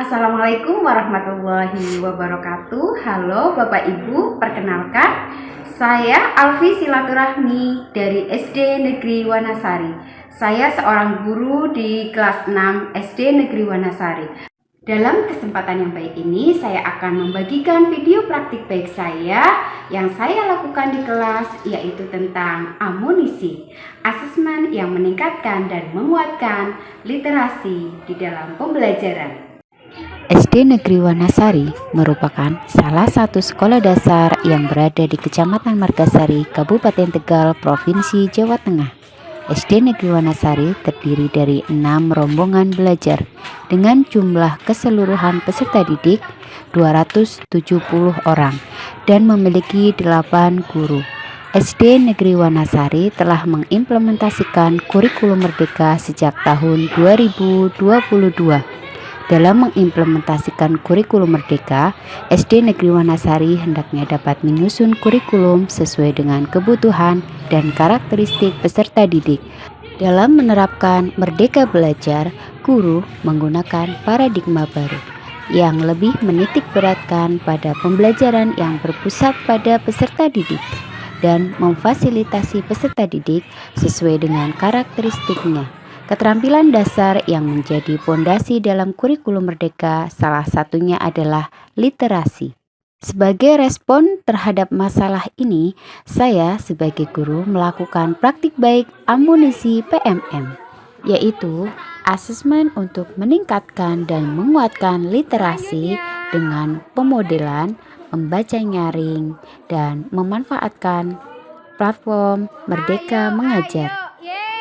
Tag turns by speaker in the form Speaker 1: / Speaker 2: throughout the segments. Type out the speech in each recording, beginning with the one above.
Speaker 1: Assalamualaikum warahmatullahi wabarakatuh. Halo Bapak Ibu, perkenalkan saya Alfi Silaturahmi dari SD Negeri Wanasari. Saya seorang guru di kelas 6 SD Negeri Wanasari. Dalam kesempatan yang baik ini, saya akan membagikan video praktik baik saya yang saya lakukan di kelas, yaitu tentang amunisi, asesmen yang meningkatkan dan menguatkan literasi di dalam pembelajaran.
Speaker 2: SD Negeri Wanasari merupakan salah satu sekolah dasar yang berada di Kecamatan Margasari, Kabupaten Tegal, Provinsi Jawa Tengah. SD Negeri Wanasari terdiri dari 6 rombongan belajar dengan jumlah keseluruhan peserta didik 270 orang dan memiliki 8 guru. SD Negeri Wanasari telah mengimplementasikan kurikulum Merdeka sejak tahun 2022. Dalam mengimplementasikan kurikulum Merdeka, SD Negeri Wanasari hendaknya dapat menyusun kurikulum sesuai dengan kebutuhan dan karakteristik peserta didik. Dalam menerapkan Merdeka Belajar, guru menggunakan paradigma baru yang lebih menitik beratkan pada pembelajaran yang berpusat pada peserta didik dan memfasilitasi peserta didik sesuai dengan karakteristiknya. Keterampilan dasar yang menjadi pondasi dalam kurikulum Merdeka salah satunya adalah literasi. Sebagai respon terhadap masalah ini, saya sebagai guru melakukan praktik baik amunisi PMM, yaitu asesmen untuk meningkatkan dan menguatkan literasi dengan pemodelan, membaca nyaring, dan memanfaatkan platform Merdeka Mengajar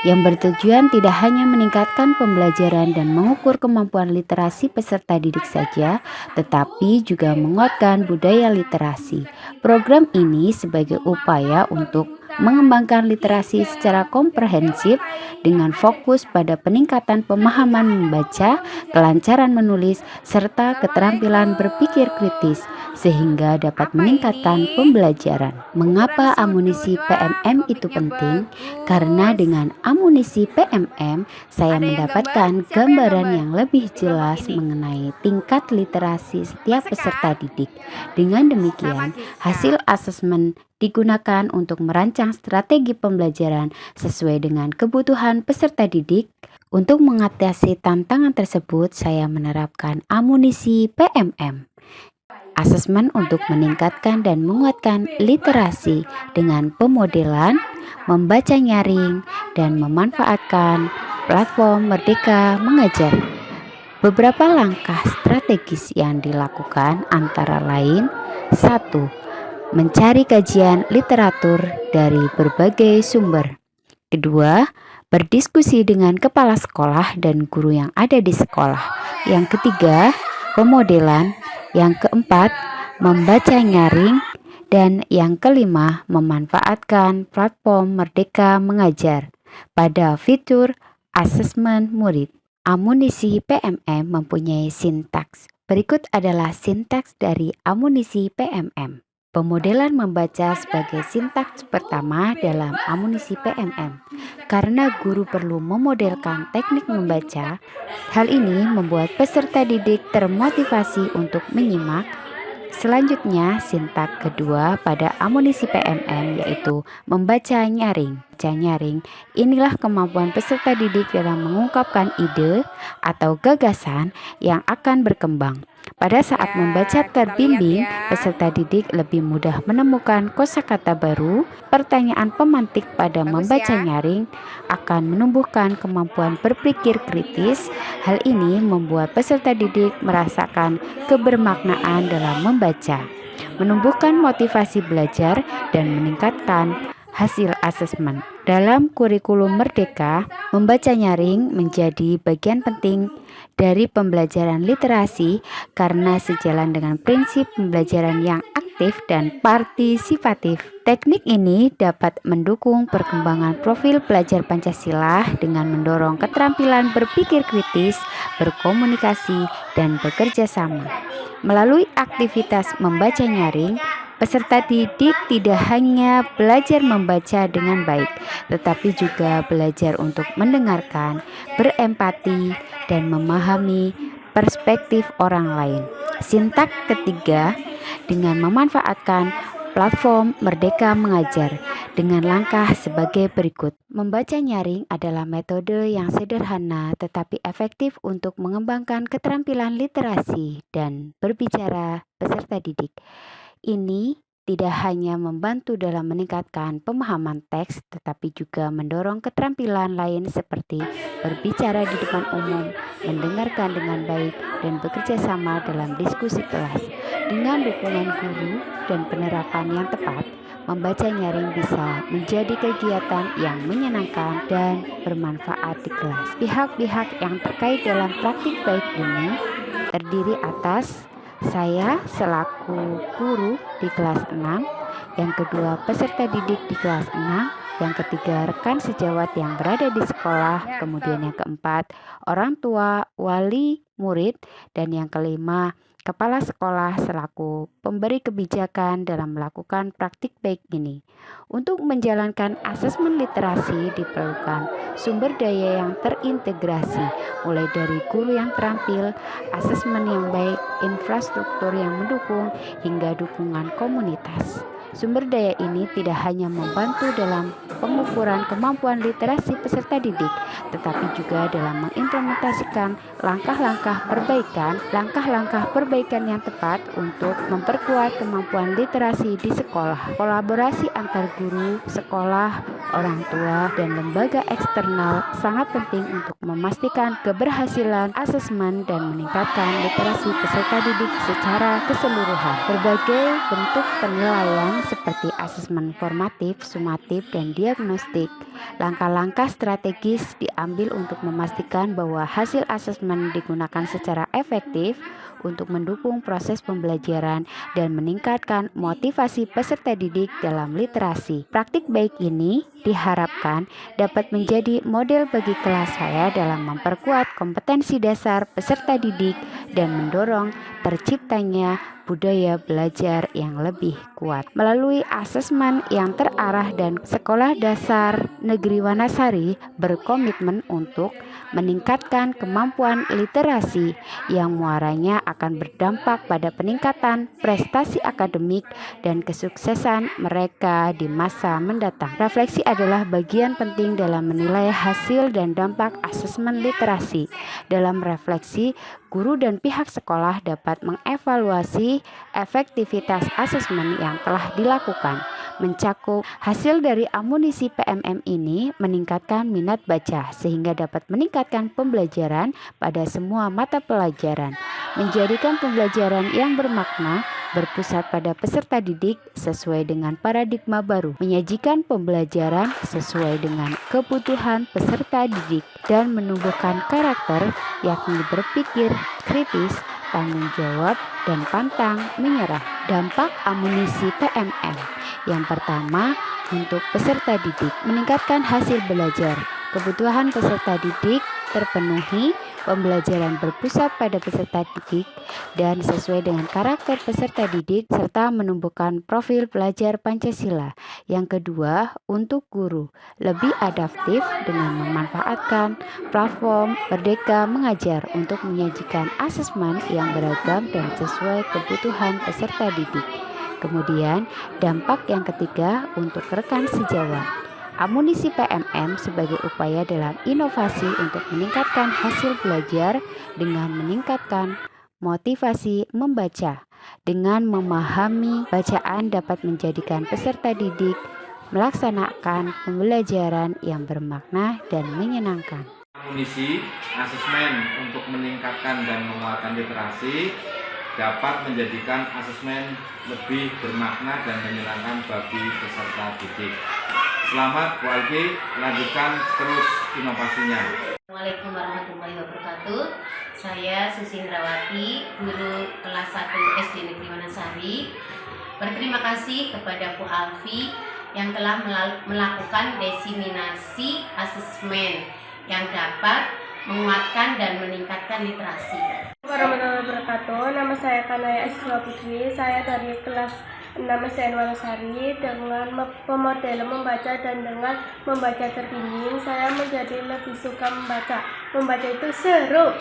Speaker 2: yang bertujuan tidak hanya meningkatkan pembelajaran dan mengukur kemampuan literasi peserta didik saja, tetapi juga menguatkan budaya literasi. Program ini sebagai upaya untuk mengembangkan literasi secara komprehensif dengan fokus pada peningkatan pemahaman membaca, kelancaran menulis, serta keterampilan berpikir kritis, sehingga dapat meningkatkan pembelajaran. Mengapa amunisi PMM itu penting? Karena dengan amunisi PMM, saya mendapatkan gambaran yang lebih jelas mengenai tingkat literasi setiap peserta didik. Dengan demikian, hasil asesmen digunakan untuk merancang strategi pembelajaran sesuai dengan kebutuhan peserta didik. Untuk mengatasi tantangan tersebut, saya menerapkan amunisi PMM. Asesmen untuk meningkatkan dan menguatkan literasi dengan pemodelan, membaca nyaring, dan memanfaatkan platform Merdeka Mengajar. Beberapa langkah strategis yang dilakukan antara lain: 1. Mencari kajian literatur dari berbagai sumber. 2. Berdiskusi dengan kepala sekolah dan guru yang ada di sekolah. Yang ketiga, pemodelan. Yang keempat, membaca nyaring. Dan yang kelima, memanfaatkan platform Merdeka Mengajar pada fitur asesmen murid. Amunisi PMM mempunyai sintaks. Berikut adalah sintaks dari amunisi PMM. Pemodelan membaca sebagai sintaks pertama dalam amunisi PMM. Karena guru perlu memodelkan teknik membaca, hal ini membuat peserta didik termotivasi untuk menyimak. Selanjutnya, sintaks kedua pada amunisi PMM yaitu membaca nyaring. Membaca nyaring, inilah kemampuan peserta didik dalam mengungkapkan ide atau gagasan yang akan berkembang. Pada saat membaca terbimbing, peserta didik lebih mudah menemukan kosakata baru. Pertanyaan pemantik pada membaca nyaring akan menumbuhkan kemampuan berpikir kritis. Hal ini membuat peserta didik merasakan kebermaknaan dalam membaca, menumbuhkan motivasi belajar, dan meningkatkan hasil asesmen. Dalam kurikulum Merdeka, membaca nyaring menjadi bagian penting dari pembelajaran literasi karena sejalan dengan prinsip pembelajaran yang aktif dan partisipatif. Teknik ini dapat mendukung perkembangan profil pelajar Pancasila dengan mendorong keterampilan berpikir kritis, berkomunikasi, dan bekerja sama. Melalui aktivitas membaca nyaring, peserta didik tidak hanya belajar membaca dengan baik, tetapi juga belajar untuk mendengarkan, berempati, dan memahami perspektif orang lain. Sintak ketiga, dengan memanfaatkan platform Merdeka Mengajar dengan langkah sebagai berikut. Membaca nyaring adalah metode yang sederhana tetapi efektif untuk mengembangkan keterampilan literasi dan berbicara peserta didik. Ini tidak hanya membantu dalam meningkatkan pemahaman teks, tetapi juga mendorong keterampilan lain seperti berbicara di depan umum, mendengarkan dengan baik, dan bekerja sama dalam diskusi kelas. Dengan dukungan guru dan penerapan yang tepat, membaca nyaring bisa menjadi kegiatan yang menyenangkan dan bermanfaat di kelas. Pihak-pihak yang terkait dalam praktik baik ini terdiri atas saya selaku guru di kelas 6, yang kedua peserta didik di kelas 6, yang ketiga rekan sejawat yang berada di sekolah, kemudian yang keempat orang tua, wali, murid, dan yang kelima kepala sekolah selaku pemberi kebijakan dalam melakukan praktik baik ini. Untuk menjalankan asesmen literasi diperlukan sumber daya yang terintegrasi, mulai dari guru yang terampil, asesmen yang baik, infrastruktur yang mendukung, hingga dukungan komunitas. Sumber daya ini tidak hanya membantu dalam pengukuran kemampuan literasi peserta didik, tetapi juga dalam mengimplementasikan langkah-langkah perbaikan yang tepat untuk memperkuat kemampuan literasi di sekolah. Kolaborasi antar guru, sekolah, orang tua, dan lembaga eksternal sangat penting untuk memastikan keberhasilan asesmen dan meningkatkan literasi peserta didik secara keseluruhan. Berbagai bentuk penilaian seperti asesmen formatif, sumatif, dan diagnostik. Langkah-langkah strategis diambil untuk memastikan bahwa hasil asesmen digunakan secara efektif untuk mendukung proses pembelajaran dan meningkatkan motivasi peserta didik dalam literasi. Praktik baik ini diharapkan dapat menjadi model bagi kelas saya dalam memperkuat kompetensi dasar peserta didik dan mendorong terciptanya budaya belajar yang lebih kuat. Melalui asesmen yang terarah dan Sekolah Dasar Negeri Wanasari berkomitmen untuk meningkatkan kemampuan literasi yang muaranya akan berdampak pada peningkatan prestasi akademik dan kesuksesan mereka di masa mendatang. Refleksi adalah bagian penting dalam menilai hasil dan dampak asesmen literasi. Dalam refleksi, guru dan pihak sekolah dapat mengevaluasi efektivitas asesmen yang telah dilakukan. Mencakup hasil dari amunisi PMM ini meningkatkan minat baca sehingga dapat meningkatkan pembelajaran pada semua mata pelajaran, menjadikan pembelajaran yang bermakna, berpusat pada peserta didik sesuai dengan paradigma baru, menyajikan pembelajaran sesuai dengan kebutuhan peserta didik, dan menumbuhkan karakter yakni berpikir kritis, tanggung jawab, dan pantang menyerah. Dampak amunisi PMM. Yang pertama, untuk peserta didik, meningkatkan hasil belajar. Kebutuhan peserta didik terpenuhi, pembelajaran berpusat pada peserta didik dan sesuai dengan karakter peserta didik serta menumbuhkan profil pelajar Pancasila. Yang kedua, untuk guru, lebih adaptif dengan memanfaatkan platform Merdeka Mengajar untuk menyajikan asesmen yang beragam dan sesuai kebutuhan peserta didik. Kemudian, dampak yang ketiga untuk rekan sejawat. Amunisi PMM sebagai upaya dalam inovasi untuk meningkatkan hasil belajar dengan meningkatkan motivasi membaca. Dengan memahami bacaan dapat menjadikan peserta didik melaksanakan pembelajaran yang bermakna dan menyenangkan.
Speaker 3: Amunisi asesmen untuk meningkatkan dan menguatkan literasi dapat menjadikan asesmen lebih bermakna dan menyenangkan bagi peserta didik. Selamat Bu Alfi, lanjutkan terus inovasinya.
Speaker 4: Assalamualaikum warahmatullahi wabarakatuh. Saya Susi Indrawati, guru kelas 1 SD Negeri Wanasari. Berterima kasih kepada Bu Alfi yang telah melakukan diseminasi asesmen yang dapat menguatkan dan meningkatkan literasi.
Speaker 5: Warahmatullahi wabarakatuh. Nama saya Kanaya Asiswa Putri. Saya dari kelas 6 SDN Wanasari. Dengan pemodelan membaca dan dengan membaca terpingin, saya menjadi lebih suka membaca. Membaca itu seru.